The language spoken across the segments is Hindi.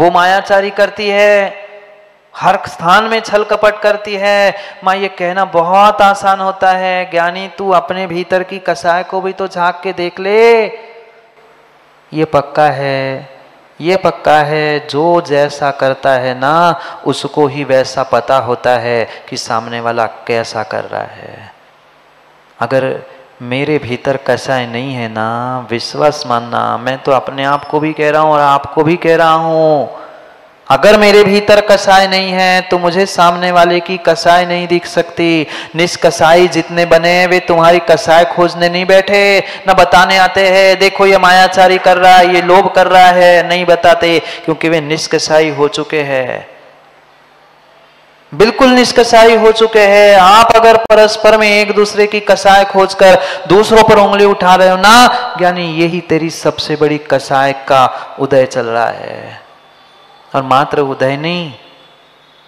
वो मायाचारी करती है, हर स्थान में छल कपट करती है। माँ ये कहना बहुत आसान होता है, ज्ञानी तू अपने भीतर की कसाय को भी तो झांक के देख ले। ये पक्का है, ये पक्का है, जो जैसा करता है ना उसको ही वैसा पता होता है कि सामने वाला कैसा कर रहा है। अगर मेरे भीतर कसाय नहीं है ना, विश्वास मानना, मैं तो अपने आप को भी कह रहा हूं और आपको भी कह रहा हूं, अगर मेरे भीतर कसाय नहीं है तो मुझे सामने वाले की कसाय नहीं दिख सकती। निष्कसाई जितने बने हैं वे तुम्हारी कसाय खोजने नहीं बैठे, न बताने आते हैं देखो ये मायाचारी कर रहा है, ये लोभ कर रहा है, नहीं बताते, क्योंकि वे निष्कसाई हो चुके हैं, बिल्कुल निष्कसाई हो चुके हैं। आप अगर परस्पर में एक दूसरे की कसाय खोजकर दूसरों पर उंगली उठा रहे हो ना ज्ञानी, यही तेरी सबसे बड़ी कसाय का उदय चल रहा है। और मात्र उदय नहीं,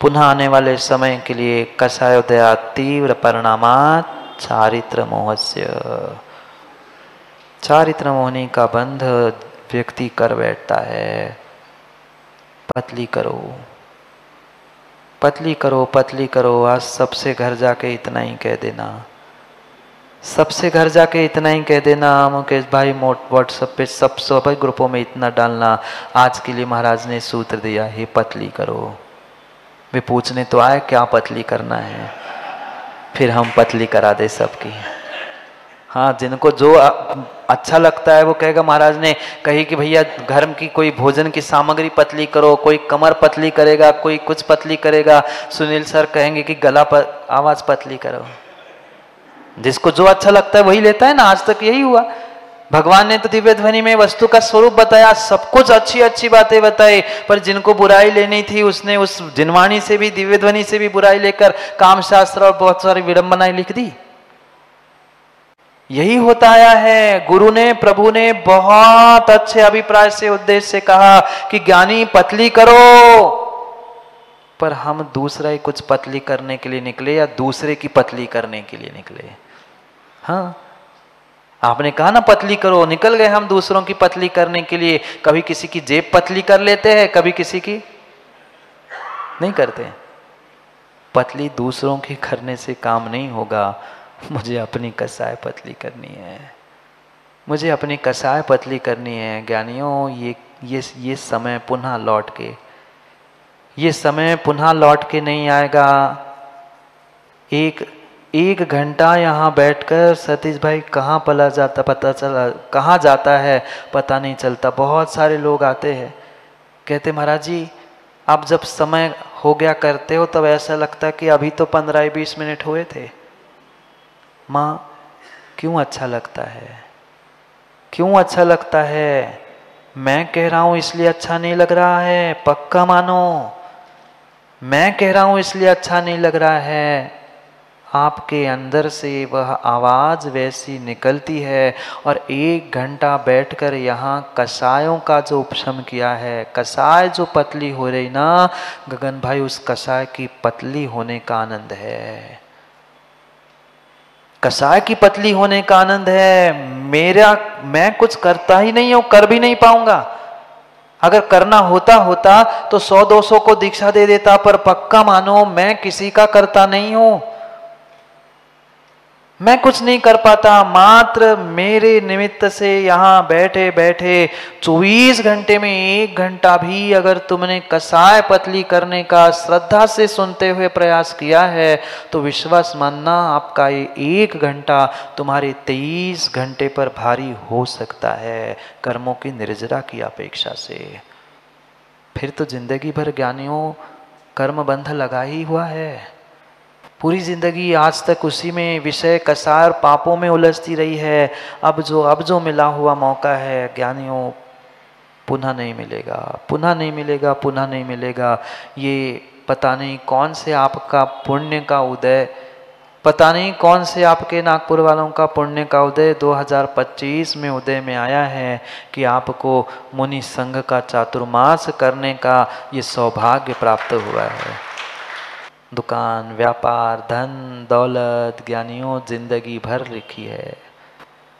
पुनः आने वाले समय के लिए कसायोदया तीव्र परिणामात् चारित्र मोहस्य, चारित्र मोहनी का बंध व्यक्ति कर बैठता है। पतली करो, पतली करो, पतली करो। आज सबसे घर जाके इतना ही कह देना, सबसे घर जाके इतना ही कह देना, मुकेश भाई व्हाट्सएप पे सब सभी ग्रुपों में इतना डालना, आज के लिए महाराज ने सूत्र दिया है पतली करो। वे पूछने तो आए क्या पतली करना है, फिर हम पतली करा दे सबकी। हाँ, जिनको जो अच्छा लगता है वो कहेगा महाराज ने कही कि भैया घर की कोई भोजन की सामग्री पतली करो, कोई कमर पतली करेगा, कोई कुछ पतली करेगा, सुनील सर कहेंगे कि गला पर आवाज पतली करो। जिसको जो अच्छा लगता है वही लेता है ना, आज तक यही हुआ। भगवान ने तो दिव्य ध्वनि में वस्तु का स्वरूप बताया, सब कुछ अच्छी अच्छी बातें बताई, पर जिनको बुराई लेनी थी उसने उस जिनवाणी से भी, दिव्य ध्वनि से भी बुराई लेकर काम शास्त्र और बहुत सारी विडंबनाएं लिख दी। यही होता आया है। गुरु ने, प्रभु ने बहुत अच्छे अभिप्राय से, उद्देश्य से कहा कि ज्ञानी पतली करो, पर हम दूसरा ही कुछ पतली करने के लिए निकले या दूसरे की पतली करने के लिए निकले। हाँ, आपने कहा ना पतली करो, निकल गए हम दूसरों की पतली करने के लिए। कभी किसी की जेब पतली कर लेते हैं, कभी किसी की नहीं करते। पतली दूसरों की करने से काम नहीं होगा, मुझे अपनी कसाय पतली करनी है, मुझे अपनी कसाय पतली करनी है। ज्ञानियों, ये समय पुनः लौट के, ये समय पुनः लौट के नहीं आएगा। एक घंटा यहाँ बैठकर सतीश भाई कहाँ पला जाता पता चला, कहाँ जाता है पता नहीं चलता। बहुत सारे लोग आते हैं, कहते महाराज जी अब जब समय हो गया करते हो तब ऐसा लगता कि अभी तो 15-20 मिनट हुए थे। माँ क्यों अच्छा लगता है, क्यों अच्छा लगता है? मैं कह रहा हूं इसलिए अच्छा नहीं लग रहा है, पक्का मानो। मैं कह रहा हूं इसलिए अच्छा नहीं लग रहा है। आपके अंदर से वह आवाज वैसी निकलती है। और 1 घंटा बैठकर यहाँ कसायों का जो उपशम किया है, कसाय जो पतली हो रही ना गगन भाई, उस कसाय की पतली होने का आनंद है, कसाय की पतली होने का आनंद है। मैं कुछ करता ही नहीं हूं, कर भी नहीं पाऊंगा। अगर करना होता तो 100-200 को दीक्षा दे देता, पर पक्का मानो मैं किसी का करता नहीं हूं, मैं कुछ नहीं कर पाता। मात्र मेरे निमित्त से यहाँ बैठे बैठे 24 घंटे में 1 घंटा भी अगर तुमने कसाय पतली करने का श्रद्धा से सुनते हुए प्रयास किया है तो विश्वास मानना आपका ये 1 घंटा तुम्हारे 23 घंटे पर भारी हो सकता है, कर्मों की निर्जरा की अपेक्षा से। फिर तो जिंदगी भर ज्ञानियों कर्म बंध लगा ही हुआ है। पूरी जिंदगी आज तक उसी में विषय कसार पापों में उलझती रही है। अब जो मिला हुआ मौका है ज्ञानियों, पुनः नहीं मिलेगा, पुनः नहीं मिलेगा, पुनः नहीं मिलेगा। ये पता नहीं कौन से आपका पुण्य का उदय, पता नहीं कौन से आपके नागपुर वालों का पुण्य का उदय 2025 में उदय में आया है कि आपको मुनि संघ का चातुर्मास करने का ये सौभाग्य प्राप्त हुआ है। दुकान, व्यापार, धन दौलत ज्ञानियों जिंदगी भर लिखी है,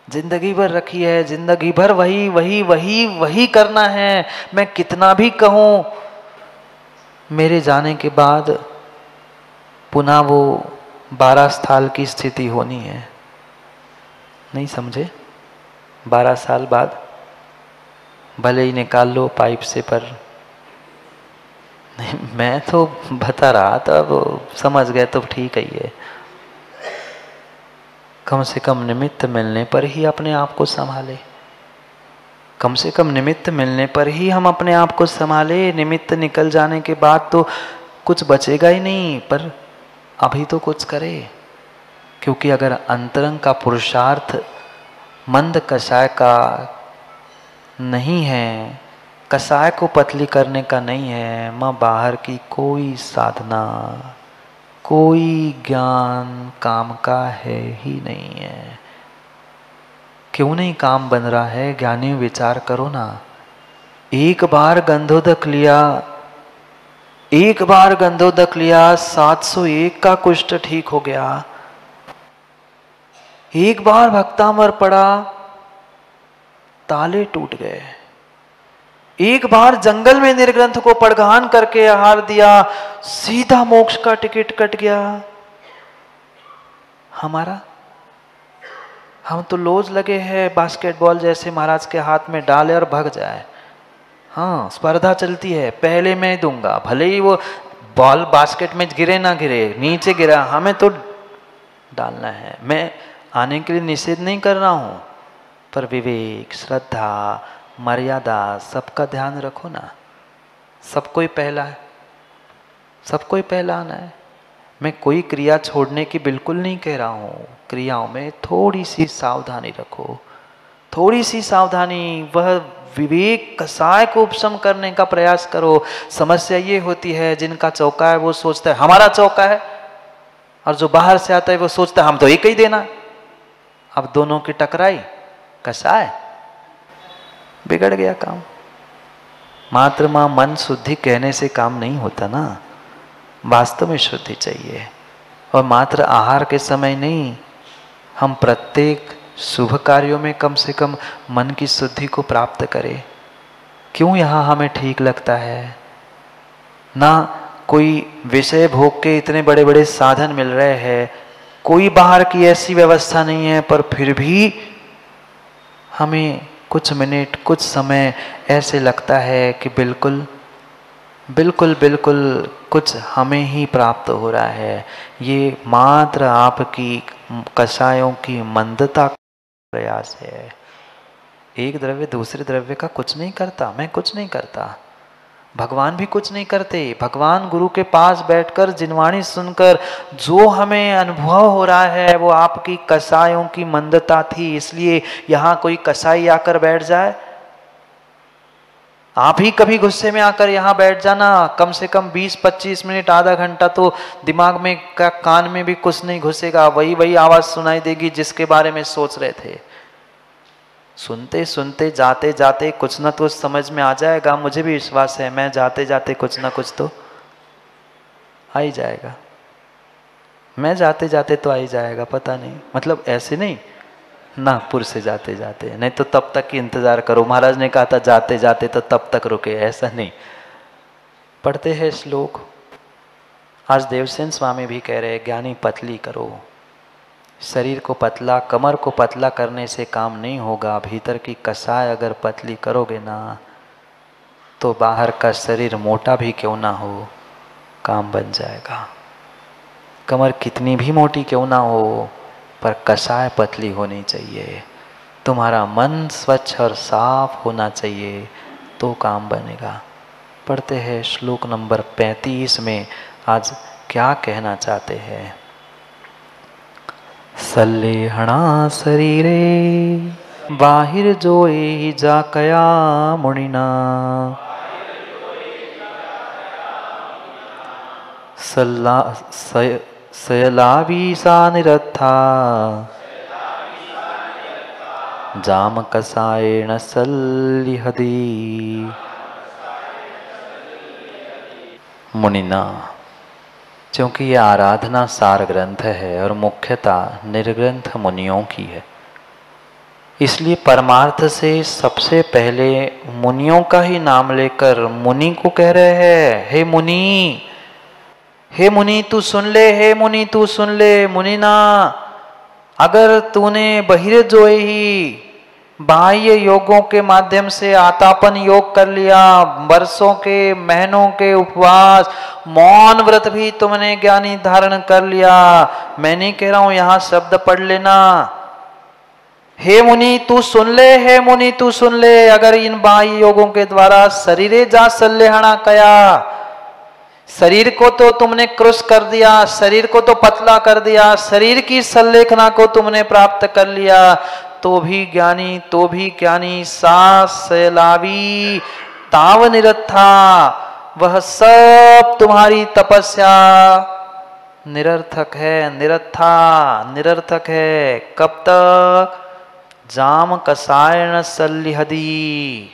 जिंदगी भर रखी है, जिंदगी भर वही वही वही वही करना है। मैं कितना भी कहूं, मेरे जाने के बाद पुनः वो 12 साल की स्थिति होनी है। नहीं समझे? 12 साल बाद भले ही निकाल लो पाइप से, पर नहीं, मैं तो बता रहा था, अब समझ गए तो ठीक ही है। कम से कम निमित्त मिलने पर ही अपने आप को संभाले, कम से कम निमित्त मिलने पर ही हम अपने आप को संभाले। निमित्त निकल जाने के बाद तो कुछ बचेगा ही नहीं, पर अभी तो कुछ करे। क्योंकि अगर अंतरंग का पुरुषार्थ मंद कषाय का नहीं है, कषाय को पतली करने का नहीं है, माँ बाहर की कोई साधना, कोई ज्ञान काम का है ही नहीं है। क्यों नहीं काम बन रहा है? ज्ञानी विचार करो ना। एक बार गंधोदक लिया, एक बार गंधोदक लिया, 701 का कुष्ठ ठीक हो गया। एक बार भक्तामर पड़ा, ताले टूट गए। एक बार जंगल में निर्ग्रंथ को पड़घान करके आहार दिया, सीधा मोक्ष का टिकट कट गया। हमारा, हम तो लोज लगे हैं बास्केटबॉल जैसे, महाराज के हाथ में डाले और भाग जाए। हाँ, स्पर्धा चलती है, पहले मैं दूंगा, भले ही वो बॉल बास्केट में गिरे ना गिरे, नीचे गिरा, हमें तो डालना है। मैं आने के लिए निषेध नहीं कर रहा हूं, पर विवेक, श्रद्धा, मर्यादा, सबका ध्यान रखो ना। सबको ही पहला है, सबको ही पहला आना है। मैं कोई क्रिया छोड़ने की बिल्कुल नहीं कह रहा हूँ। क्रियाओं में थोड़ी सी सावधानी रखो, थोड़ी सी सावधानी। वह विवेक कसाय को उपशम करने का प्रयास करो। समस्या ये होती है, जिनका चौका है वो सोचता है हमारा चौका है, और जो बाहर से आता है वो सोचता है हम तो एक ही देना। अब दोनों की टकराई, कसाय, बिगड़ गया काम। मात्र मां मन शुद्धि कहने से काम नहीं होता ना, वास्तव में शुद्धि चाहिए। और मात्र आहार के समय नहीं, हम प्रत्येक शुभ कार्यों में कम से कम मन की शुद्धि को प्राप्त करें। क्यों यहाँ हमें ठीक लगता है ना? कोई विषय भोग के इतने बड़े बड़े साधन मिल रहे हैं, कोई बाहर की ऐसी व्यवस्था नहीं है, पर फिर भी हमें कुछ मिनट, कुछ समय ऐसे लगता है कि बिल्कुल बिल्कुल बिल्कुल कुछ हमें ही प्राप्त हो रहा है। ये मात्र आपकी कषायों की मंदता का प्रयास है। एक द्रव्य दूसरे द्रव्य का कुछ नहीं करता, मैं कुछ नहीं करता, भगवान भी कुछ नहीं करते। भगवान गुरु के पास बैठकर जिनवाणी सुनकर जो हमें अनुभव हो रहा है वो आपकी कसायों की मंदता थी। इसलिए यहाँ कोई कसाई आकर बैठ जाए, आप ही कभी गुस्से में आकर यहाँ बैठ जाना, कम से कम 20-25 मिनट, आधा घंटा तो दिमाग में का कान में भी कुछ नहीं घुसेगा, वही वही आवाज सुनाई देगी जिसके बारे में सोच रहे थे। सुनते सुनते जाते जाते कुछ ना कुछ समझ में आ जाएगा। मुझे भी विश्वास है, मैं जाते जाते कुछ ना कुछ तो आ ही जाएगा। मैं जाते जाते तो आ ही जाएगा, पता नहीं, मतलब ऐसे नहीं नागपुर से जाते जाते, नहीं तो तब तक की इंतजार करो। महाराज ने कहा था जाते जाते तो तब तक रुके, ऐसा नहीं। पढ़ते हैं श्लोक। आज देवसेन स्वामी भी कह रहे ज्ञानी पतली करो। शरीर को पतला, कमर को पतला करने से काम नहीं होगा। भीतर की कसाय अगर पतली करोगे ना, तो बाहर का शरीर मोटा भी क्यों ना हो काम बन जाएगा। कमर कितनी भी मोटी क्यों ना हो, पर कसाय पतली होनी चाहिए। तुम्हारा मन स्वच्छ और साफ होना चाहिए, तो काम बनेगा। पढ़ते हैं श्लोक नंबर 35 में आज क्या कहना चाहते हैं। सल्लेहणा शरीरे बाहिर जोई जाकया मुनिना, सल्ला सयलावीसा निरथा जाम कसायेण सल्लिहदी। मुनिना, क्योंकि यह आराधना सार ग्रंथ है और मुख्यतः निर्ग्रंथ मुनियों की है। इसलिए परमार्थ से सबसे पहले मुनियों का ही नाम लेकर मुनि को कह रहे हैं, हे मुनि, हे मुनि तू सुन ले, हे मुनि तू सुन ले। मुनि ना, अगर तूने बहिरे जो ही बाह्य योगों के माध्यम से आतापन योग कर लिया, वर्षों के महीनों के उपवास मौन व्रत भी तुमने ज्ञानी धारण कर लिया, मैं नहीं कह रहा हूं, यहां शब्द पढ़ लेना, हे मुनि तू सुन ले, हे मुनि तू सुन ले। अगर इन बाह्य योगों के द्वारा शरीरे जा सल्लेहणा कया, शरीर को तो तुमने कृश कर दिया, शरीर को तो पतला कर दिया, शरीर की सल्लेखना को तुमने प्राप्त कर लिया, तो भी ज्ञानी सासलावी ताव निरथा, वह सब तुम्हारी तपस्या निरर्थक है, निरर्थक है। कब तक? जाम कसायण सल्लिहदी,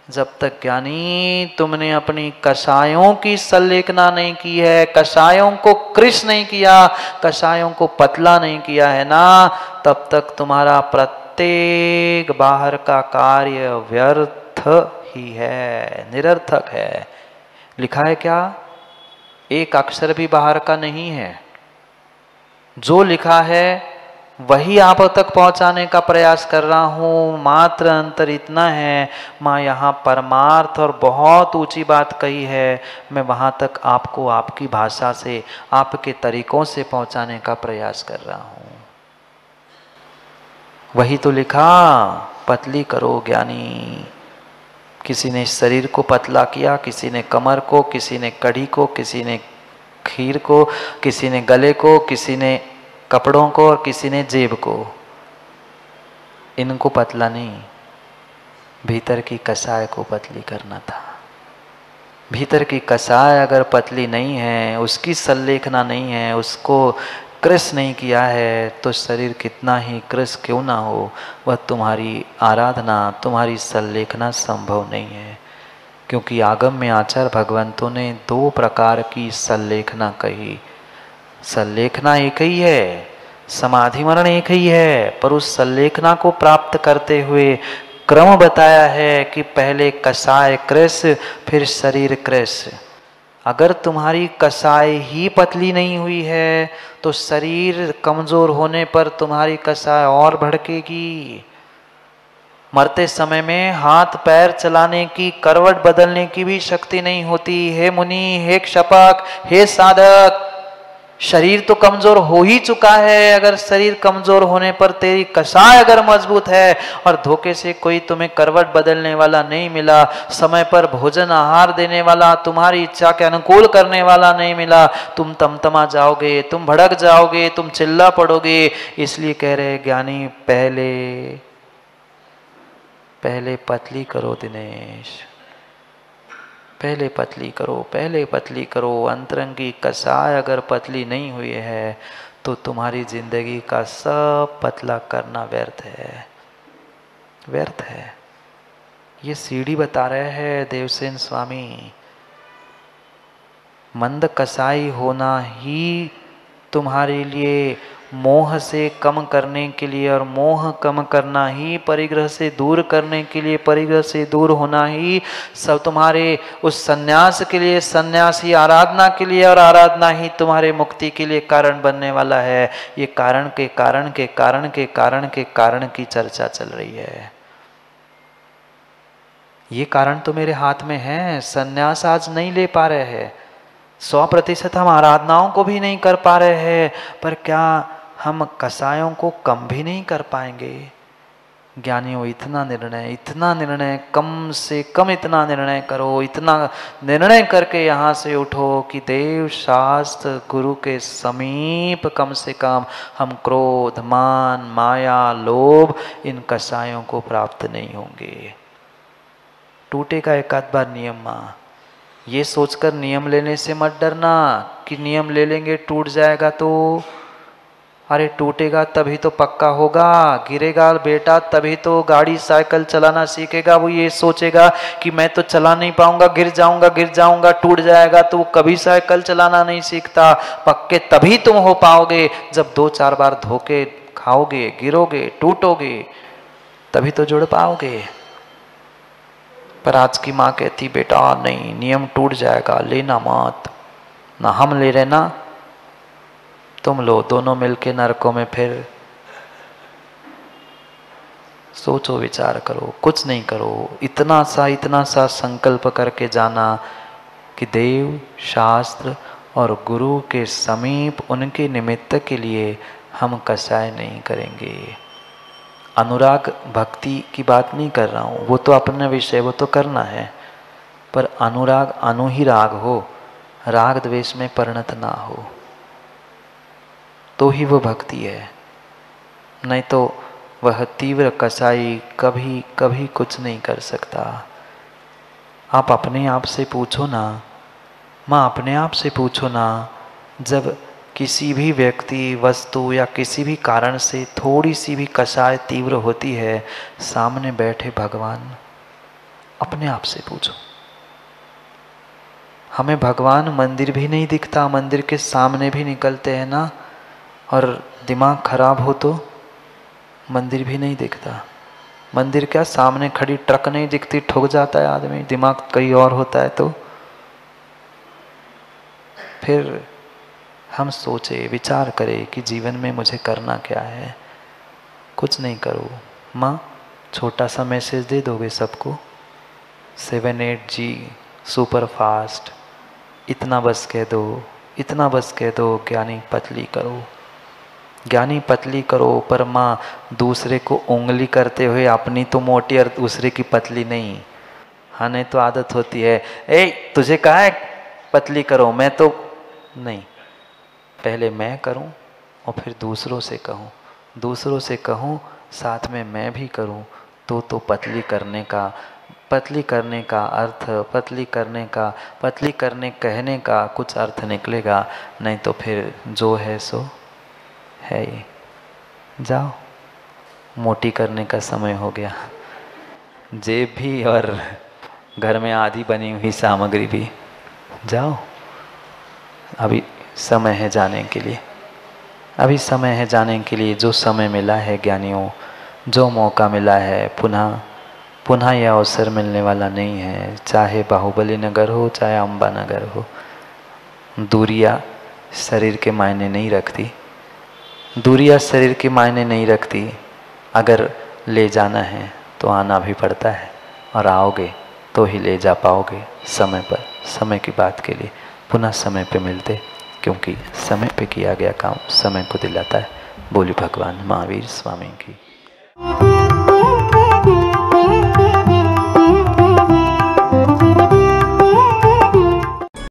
जब तक ज्ञानी तुमने अपनी कषायों की सल्लेखना नहीं की है, कषायों को कृश नहीं किया, कषायों को पतला नहीं किया है ना, तब तक तुम्हारा प्रत्येक बाहर का कार्य व्यर्थ ही है, निरर्थक है। लिखा है क्या? एक अक्षर भी बाहर का नहीं है। जो लिखा है वही आप तक पहुंचाने का प्रयास कर रहा हूं। मात्र अंतर इतना है, माँ यहाँ परमार्थ और बहुत ऊंची बात कही है, मैं वहां तक आपको आपकी भाषा से, आपके तरीकों से पहुंचाने का प्रयास कर रहा हूं। वही तो लिखा, पतली करो ज्ञानी। किसी ने शरीर को पतला किया, किसी ने कमर को, किसी ने कड़ी को, किसी ने खीर को, किसी ने गले को, किसी ने कपड़ों को और किसी ने जेब को। इनको पतला नहीं, भीतर की कसाय को पतली करना था। भीतर की कसाय अगर पतली नहीं है, उसकी सल्लेखना नहीं है, उसको कृश नहीं किया है, तो शरीर कितना ही कृश क्यों ना हो, वह तुम्हारी आराधना, तुम्हारी सल्लेखना संभव नहीं है। क्योंकि आगम में आचार्य भगवंतों ने दो प्रकार की सल्लेखना कही। सल्लेखना एक ही है, समाधि मरण एक ही है, पर उस सल्लेखना को प्राप्त करते हुए क्रम बताया है कि पहले कसाय कृश, फिर शरीर कृश। अगर तुम्हारी कसाय ही पतली नहीं हुई है, तो शरीर कमजोर होने पर तुम्हारी कसाय और भड़केगी। मरते समय में हाथ पैर चलाने की, करवट बदलने की भी शक्ति नहीं होती। हे मुनि, हे क्षपक, हे साधक, शरीर तो कमजोर हो ही चुका है। अगर शरीर कमजोर होने पर तेरी कसाय अगर मजबूत है और धोखे से कोई तुम्हें करवट बदलने वाला नहीं मिला, समय पर भोजन आहार देने वाला, तुम्हारी इच्छा के अनुकूल करने वाला नहीं मिला, तुम तमतमा जाओगे, तुम भड़क जाओगे, तुम चिल्ला पड़ोगे। इसलिए कह रहे ज्ञानी, पहले पतली करो दिनेश, पहले पतली करो, पहले पतली करो। अंतरंगी कसाय अगर पतली नहीं हुई है, तो तुम्हारी जिंदगी का सब पतला करना व्यर्थ है, व्यर्थ है। ये सीढ़ी बता रहे हैं देवसेन स्वामी। मंद कसाई होना ही तुम्हारे लिए मोह से कम करने के लिए, और मोह कम करना ही परिग्रह से दूर करने के लिए, परिग्रह से दूर होना ही सब तुम्हारे उस सन्यास के लिए, सन्यासी आराधना के लिए, और आराधना ही तुम्हारे मुक्ति के लिए कारण बनने वाला है। ये कारण के कारण के कारण के कारण के कारण की चर्चा चल रही है। ये कारण तो मेरे हाथ में है। सन्यास आज नहीं ले पा रहे हैं, 100% हम आराधनाओं को भी नहीं कर पा रहे हैं, पर क्या हम कसायों को कम भी नहीं कर पाएंगे? ज्ञानियों, इतना निर्णय, कम से कम इतना निर्णय करो, इतना निर्णय करके यहाँ से उठो कि देव शास्त्र गुरु के समीप कम से कम हम क्रोध, मान, माया, लोभ, इन कसायों को प्राप्त नहीं होंगे। टूटेगा एक आध बार नियम। माँ, ये सोचकर नियम लेने से मत डरना कि नियम ले लेंगे टूट जाएगा। तो अरे टूटेगा तभी तो पक्का होगा, गिरेगा बेटा तभी तो गाड़ी साइकिल चलाना सीखेगा। वो ये सोचेगा कि मैं तो चला नहीं पाऊंगा, गिर जाऊंगा, टूट जाएगा, तो वो कभी साइकिल चलाना नहीं सीखता। पक्के तभी तुम हो पाओगे जब 2-4 बार धोखे खाओगे, गिरोगे, टूटोगे। तभी तो जुड़ पाओगे। पर आज की माँ कहती बेटा नहीं, नियम टूट जाएगा, लेना मत, ना हम ले रहे ना तुम लो, दोनों मिलके नरकों में फिर। सोचो, विचार करो, कुछ नहीं करो, इतना सा संकल्प करके जाना कि देव, शास्त्र और गुरु के समीप उनके निमित्त के लिए हम कसाय नहीं करेंगे। अनुराग भक्ति की बात नहीं कर रहा हूँ, वो तो अपना विषय, वो तो करना है, पर अनुराग अनु ही राग हो, राग द्वेष में परिणत ना हो, तो ही वो भक्ति है। नहीं तो वह तीव्र कसाई कभी कभी कुछ नहीं कर सकता। आप अपने आप से पूछो ना, माँ अपने आप से पूछो ना, जब किसी भी व्यक्ति, वस्तु या किसी भी कारण से थोड़ी सी भी कसाय तीव्र होती है, सामने बैठे भगवान, अपने आप से पूछो। हमें भगवान मंदिर भी नहीं दिखता, मंदिर के सामने भी निकलते हैं ना, और दिमाग खराब हो तो मंदिर भी नहीं दिखता। मंदिर क्या, सामने खड़ी ट्रक नहीं दिखती, ठुक जाता है आदमी, दिमाग कहीं और होता है तो। फिर हम सोचे, विचार करें कि जीवन में मुझे करना क्या है। कुछ नहीं करो। माँ छोटा सा मैसेज दे दोगे सबको, 7-8G सुपर फास्ट, इतना बस कह दो, इतना बस कह दो, ज्ञानी पतली करो, ज्ञानी पतली करो। पर माँ दूसरे को उंगली करते हुए अपनी तो मोटी और दूसरे की पतली नहीं। हाँ, नहीं तो आदत होती है, ए तुझे कहा है पतली करो, मैं तो नहीं, पहले मैं करूं और फिर दूसरों से कहूं, दूसरों से कहूं साथ में मैं भी करूं, तो पतली करने का अर्थ, पतली करने कहने का कुछ अर्थ निकलेगा। नहीं तो फिर जो है सो है ही। जाओ, मोटी करने का समय हो गया, जेब भी और घर में आधी बनी हुई सामग्री भी। जाओ, अभी समय है जाने के लिए, अभी समय है जाने के लिए। जो समय मिला है ज्ञानियों, जो मौका मिला है, पुनः यह अवसर मिलने वाला नहीं है। चाहे बाहुबली नगर हो, चाहे अम्बा नगर हो, दूरियां शरीर के मायने नहीं रखती, दूरियां शरीर के मायने नहीं रखती। अगर ले जाना है तो आना भी पड़ता है, और आओगे तो ही ले जा पाओगे समय पर। समय की बात के लिए पुनः समय पे मिलते, क्योंकि समय पे किया गया काम समय को दिलाता है। बोली भगवान महावीर स्वामी की।